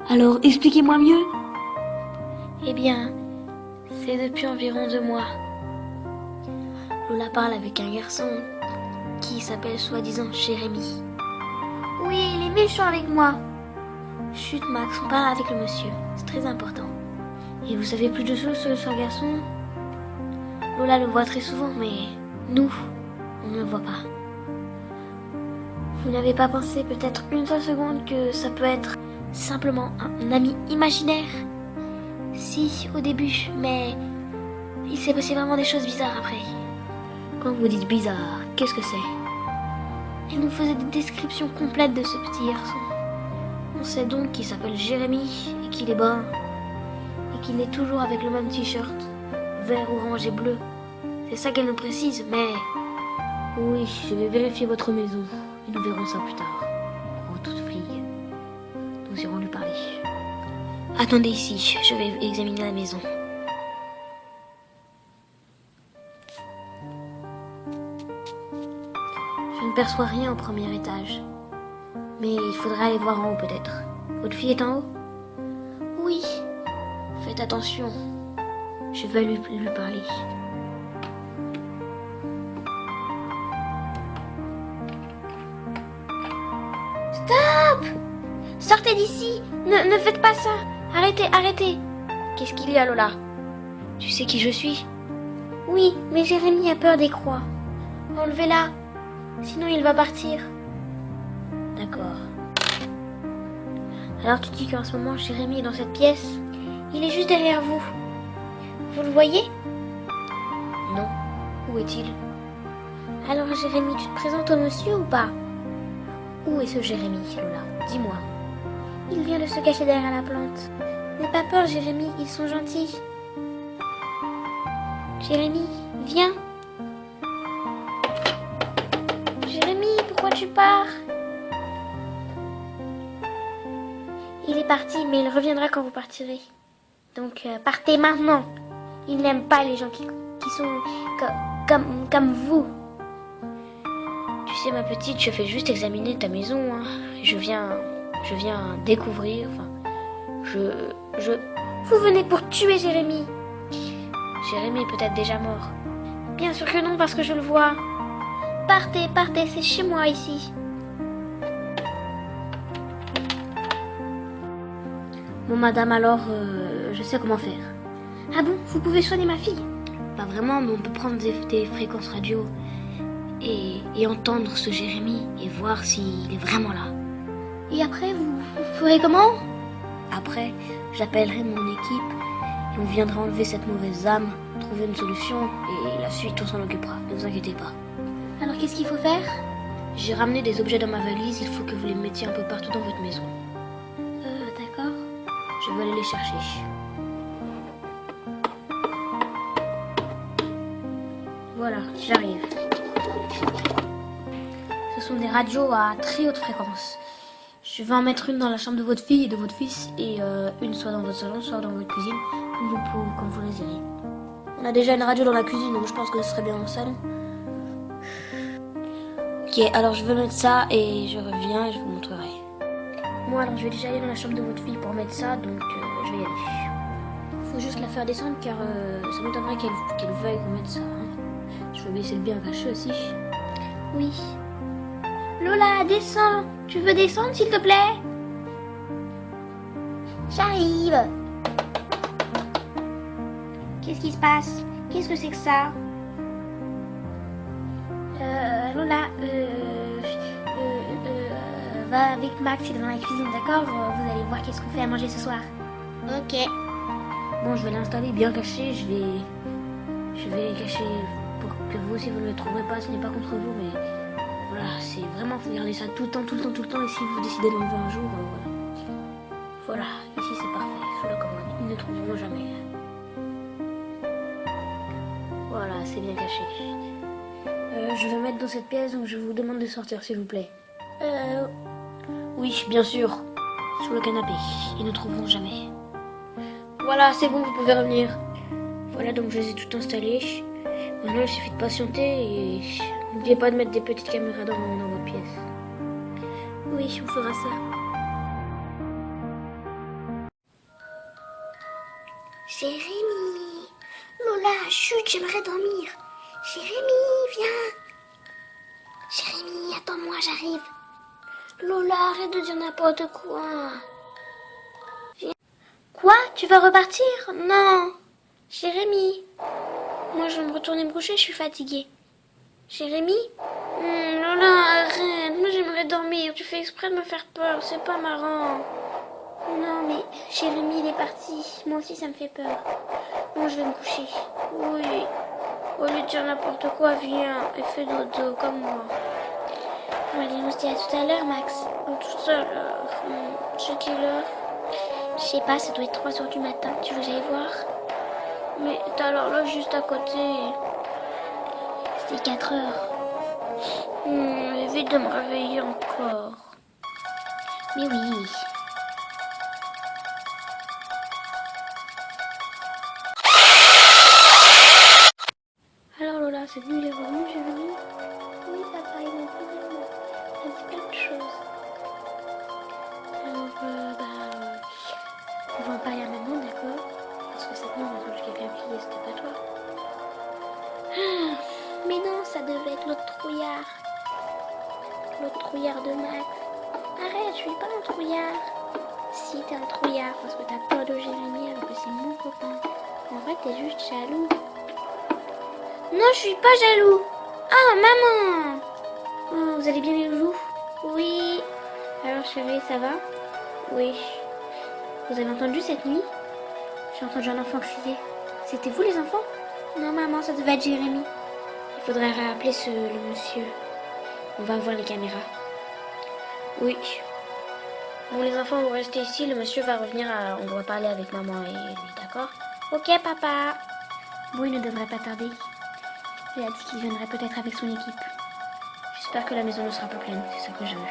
Alors, expliquez-moi mieux. Eh bien, c'est depuis environ 2 mois. Lola parle avec un garçon qui s'appelle soi-disant Jérémy. Oui, il est méchant avec moi. Chut Max, on parle avec le monsieur, c'est très important. Et vous savez plus de choses sur ce garçon? Lola le voit très souvent, mais nous, on ne le voit pas. Vous n'avez pas pensé peut-être une seule seconde que ça peut être simplement un ami imaginaire? Si, au début, mais il s'est passé vraiment des choses bizarres après. Quand vous dites bizarre, qu'est-ce que c'est? Elle nous faisait des descriptions complètes de ce petit garçon. On sait donc qu'il s'appelle Jérémy et qu'il est brun. Et qu'il est toujours avec le même t-shirt, vert, orange et bleu. C'est ça qu'elle nous précise, mais... Oui, je vais vérifier votre maison. Et nous verrons ça plus tard. Oh, toute flic. Nous irons lui parler. Attendez ici, je vais examiner la maison. Je ne perçois rien au premier étage. Mais il faudrait aller voir en haut peut-être. Votre fille est en haut? Oui. Faites attention. Je vais lui parler. Stop! Sortez d'ici! Ne faites pas ça! Arrêtez, arrêtez! Qu'est-ce qu'il y a, Lola? Tu sais qui je suis? Oui, mais Jérémy a peur des croix. Enlevez-la, sinon il va partir. D'accord. Alors tu dis qu'en ce moment Jérémy est dans cette pièce? Il est juste derrière vous. Vous le voyez? Non. Où est-il? Alors Jérémy, tu te présentes au monsieur ou pas? Où est ce Jérémy, Lola? Dis-moi. Il vient de se cacher derrière la plante. N'aie pas peur, Jérémy, ils sont gentils. Jérémy, viens. Jérémy, pourquoi tu pars? Il est parti, mais il reviendra quand vous partirez. Donc partez maintenant. Il n'aime pas les gens qui sont comme vous. Tu sais, ma petite, je fais juste examiner ta maison. Hein. Je viens découvrir. Enfin, Vous venez pour tuer Jérémy. Jérémy est peut-être déjà mort. Bien sûr que non, parce que je le vois. Partez, partez, c'est chez moi ici. Bon, madame, alors, je sais comment faire. Ah bon, vous pouvez soigner ma fille? Pas vraiment, mais on peut prendre des fréquences radio et entendre ce Jérémy et voir s'il est vraiment là. Et après, vous ferez comment? Après, j'appellerai mon équipe et on viendra enlever cette mauvaise âme, trouver une solution et la suite, on s'en occupera. Ne vous inquiétez pas. Alors, qu'est-ce qu'il faut faire? J'ai ramené des objets dans ma valise, il faut que vous les mettiez un peu partout dans votre maison. D'accord. Je vais aller les chercher. Voilà, j'arrive. Ce sont des radios à très haute fréquence. Je vais en mettre une dans la chambre de votre fille et de votre fils et une soit dans votre salon, soit dans votre cuisine, comme vous le désirez. On a déjà une radio dans la cuisine, donc je pense que ce serait bien dans le salon. Ok, alors je vais mettre ça et je reviens et je vous montrerai. Moi, alors je vais déjà aller dans la chambre de votre fille pour mettre ça, donc je vais y aller. Faut juste la faire descendre car ça m'étonnerait qu'elle veuille vous mettre ça. Hein. Je vais baisser le bien caché aussi. Oui. Lola, descends. Tu veux descendre, s'il te plaît? J'arrive. Qu'est-ce qui se passe? Qu'est-ce que c'est que ça? Lola, va avec Max, il est dans la cuisine, d'accord? Vous allez voir qu'est-ce qu'on fait à manger ce soir. Ok. Bon, je vais l'installer bien caché. Je vais les cacher pour que vous aussi vous ne le trouverez pas. Ce n'est pas contre vous, mais voilà, c'est vraiment, faut garder ça tout le temps. Et si vous décidez de l'enlever un jour, voilà, ici c'est parfait, sous la commode, ils ne trouveront jamais. Voilà, c'est bien caché. Je vais mettre dans cette pièce, donc je vous demande de sortir, s'il vous plaît. Oui, bien sûr, sous le canapé, ils ne trouveront jamais. Voilà, c'est bon, vous pouvez revenir. Voilà, donc je les ai tout installés. Maintenant, il suffit de patienter et n'oubliez pas de mettre des petites caméras dans votre pièce. Oui, on fera ça. Jérémy. Lola, chut, j'aimerais dormir. Jérémy, viens. Jérémy, attends-moi, j'arrive. Lola, arrête de dire n'importe quoi. Viens. Quoi? Tu vas repartir? Non. Jérémy. Moi, je vais me retourner me coucher, je suis fatiguée. Jérémy? Lola, arrête. Moi, j'aimerais dormir. Tu fais exprès de me faire peur. C'est pas marrant. Non, mais Jérémy, il est parti. Moi aussi, ça me fait peur. Moi, je vais me coucher. Oui. Au lieu de dire n'importe quoi, viens et fais dodo comme moi. Bon, allez, on se dit à tout à l'heure, Max. À tout à l'heure. C'est quelle heure? Je sais pas, ça doit être 3 heures du matin. Tu veux que j'aille voir? Mais t'as l'horloge juste à côté. C'est 4 heures. Évite de me réveiller encore. Mais oui. Alors Lola, c'est venu, il est revenu, j'ai venu. Oui papa, il m'a dit plein de choses. Alors on va en parler à maman, d'accord? Parce que cette nuit on a entendu quelqu'un crier, c'était pas toi. Mais non, ça devait être l'autre trouillard. L'autre trouillard de Max. Arrête, je suis pas un trouillard. Si, t'es un trouillard parce que t'as peur de Jérémy alors que c'est mon copain. En vrai, t'es juste jaloux. Non, je suis pas jaloux. Ah, maman. Oh, vous allez bien les loulous? Oui. Alors, chérie, ça va? Oui. Vous avez entendu cette nuit? J'ai entendu un enfant crier. C'était vous les enfants? Non, maman, ça devait être Jérémy. Il faudrait rappeler le monsieur. On va voir les caméras. Oui. Bon, les enfants, vous restez ici. Le monsieur va revenir. On doit parler avec maman et lui, d'accord? Ok, papa. Bon, il ne devrait pas tarder. Il a dit qu'il viendrait peut-être avec son équipe. J'espère que la maison ne sera pas pleine. C'est ce que je veux.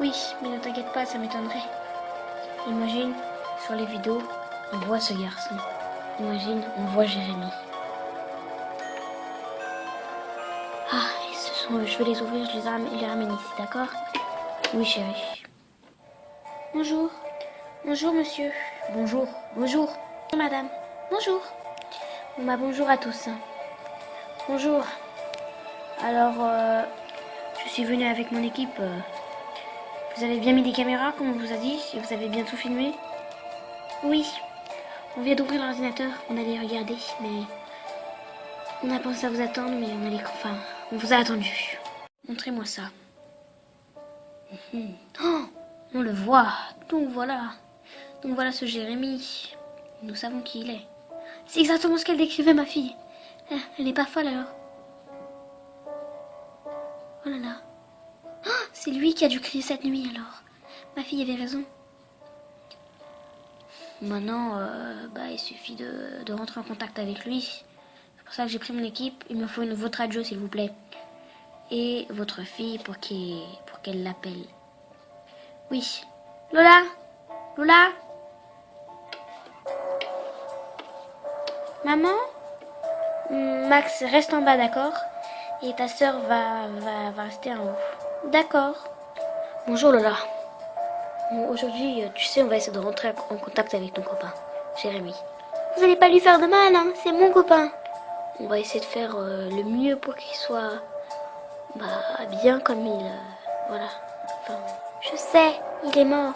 Oui, mais ne t'inquiète pas, ça m'étonnerait. Imagine, sur les vidéos, on voit ce garçon. Imagine, on voit Jérémy. Ah, je vais les ouvrir, je les ramène ici, d'accord? Oui, chérie. Bonjour. Bonjour, monsieur. Bonjour. Bonjour. Madame. Bonjour. Bon, bonjour à tous. Bonjour. Alors, je suis venue avec mon équipe. Vous avez bien mis des caméras, comme on vous a dit, et vous avez bien tout filmé? Oui. On vient d'ouvrir l'ordinateur, on allait regarder, mais... On a pensé à vous attendre, mais on vous a attendu. Montrez-moi ça. Oh, on le voit. Donc voilà ce Jérémy. Nous savons qui il est. C'est exactement ce qu'elle décrivait, ma fille. Elle n'est pas folle alors. Oh là là. Oh, c'est lui qui a dû crier cette nuit alors. Ma fille avait raison. Maintenant, il suffit de rentrer en contact avec lui. C'est pour ça que j'ai pris mon équipe. Il me faut votre radio, s'il vous plaît. Et votre fille pour qu'elle l'appelle. Oui. Lola? Lola? Maman? Max, reste en bas, d'accord? Et ta sœur va rester en haut. D'accord. Bonjour Lola. Bon, aujourd'hui, tu sais, on va essayer de rentrer en contact avec ton copain, Jérémy. Vous allez pas lui faire de mal, hein? C'est mon copain. On va essayer de faire le mieux pour qu'il soit bien comme il... voilà. Enfin, je sais, il est mort.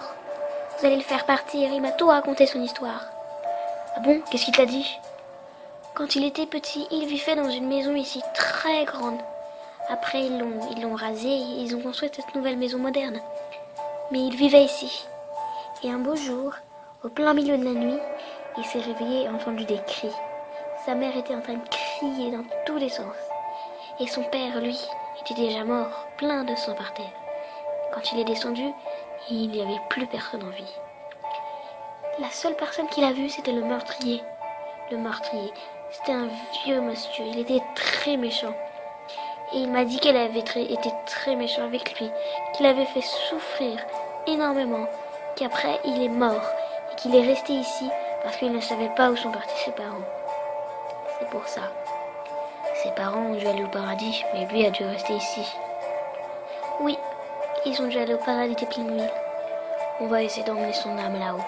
Vous allez le faire partir, il m'a tout raconté son histoire. Ah bon? Qu'est-ce qu'il t'a dit? Quand il était petit, il vivait dans une maison ici très grande. Après, ils l'ont rasée et ils ont construit cette nouvelle maison moderne. Mais il vivait ici. Et un beau jour, au plein milieu de la nuit, il s'est réveillé et a entendu des cris. Sa mère était en train de crier dans tous les sens. Et son père, lui, était déjà mort, plein de sang par terre. Quand il est descendu, il n'y avait plus personne en vie. La seule personne qu'il a vue, c'était le meurtrier. Le meurtrier, c'était un vieux monsieur. Il était très méchant. Et il m'a dit qu'elle avait été très méchant avec lui, qu'il avait fait souffrir énormément, qu'après il est mort et qu'il est resté ici parce qu'il ne savait pas où sont partis ses parents. C'est pour ça. Ses parents ont dû aller au paradis, mais lui a dû rester ici. Oui, ils ont dû aller au paradis des Playmobil. On va essayer d'emmener son âme là-haut.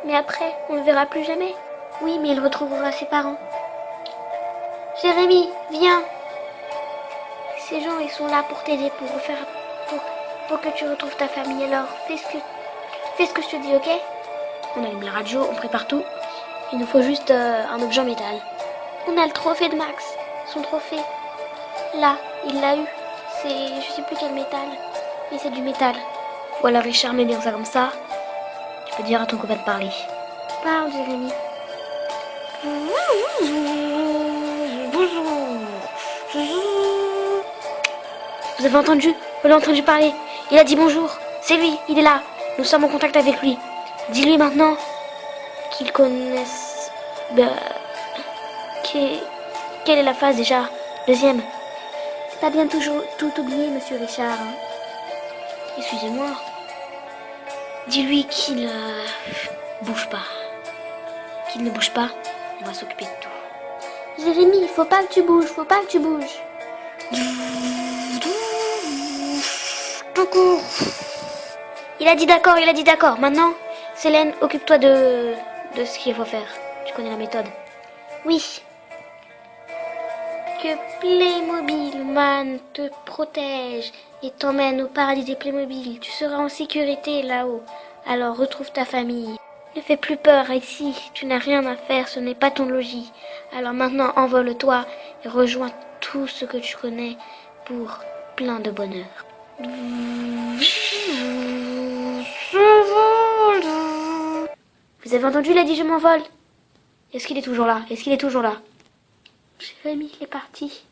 Mais après, on ne le verra plus jamais. Oui, mais il retrouvera ses parents. Jérémy, viens. Ces gens, ils sont là pour t'aider, pour que tu retrouves ta famille. Alors, fais ce que je te dis, ok? On allume la radio, on prépare tout. Il nous faut juste un objet en métal. On a le trophée de Max. Son trophée. Là, il l'a eu. C'est, je sais plus quel métal. Mais c'est du métal. Voilà, Richard, mets bien ça comme ça. Tu peux dire à ton copain de parler. Parle, Jérémy. Vous avez entendu? Vous l'avez entendu parler? Il a dit bonjour. C'est lui, il est là. Nous sommes en contact avec lui. Dis-lui maintenant qu'il connaisse... Quelle est la phase déjà? Deuxième. C'est pas bien toujours tout oublié, monsieur Richard. Hein. Excusez-moi. Dis-lui qu'il bouge pas. Qu'il ne bouge pas. On va s'occuper de tout. Jérémy, faut pas que tu bouges, faut pas que tu bouges. Il a dit d'accord. Maintenant, Célène, occupe-toi de ce qu'il faut faire. Tu connais la méthode. Oui. Que Playmobil Man te protège et t'emmène au paradis des Playmobil. Tu seras en sécurité là-haut. Alors retrouve ta famille. Ne fais plus peur ici. Tu n'as rien à faire, ce n'est pas ton logis. Alors maintenant, envole-toi et rejoins tout ce que tu connais pour plein de bonheur. Vous avez entendu, il a dit je m'envole. Est-ce qu'il est toujours là? Jérémy, il est parti.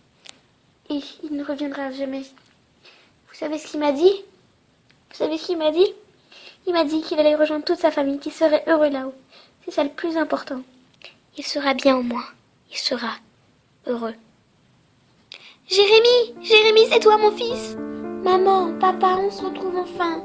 Et il ne reviendra jamais. Vous savez ce qu'il m'a dit? Il m'a dit qu'il allait rejoindre toute sa famille, qu'il serait heureux là-haut. C'est ça le plus important. Il sera bien au moins. Il sera heureux. Jérémy, c'est toi mon fils. Maman, papa, on se retrouve enfin.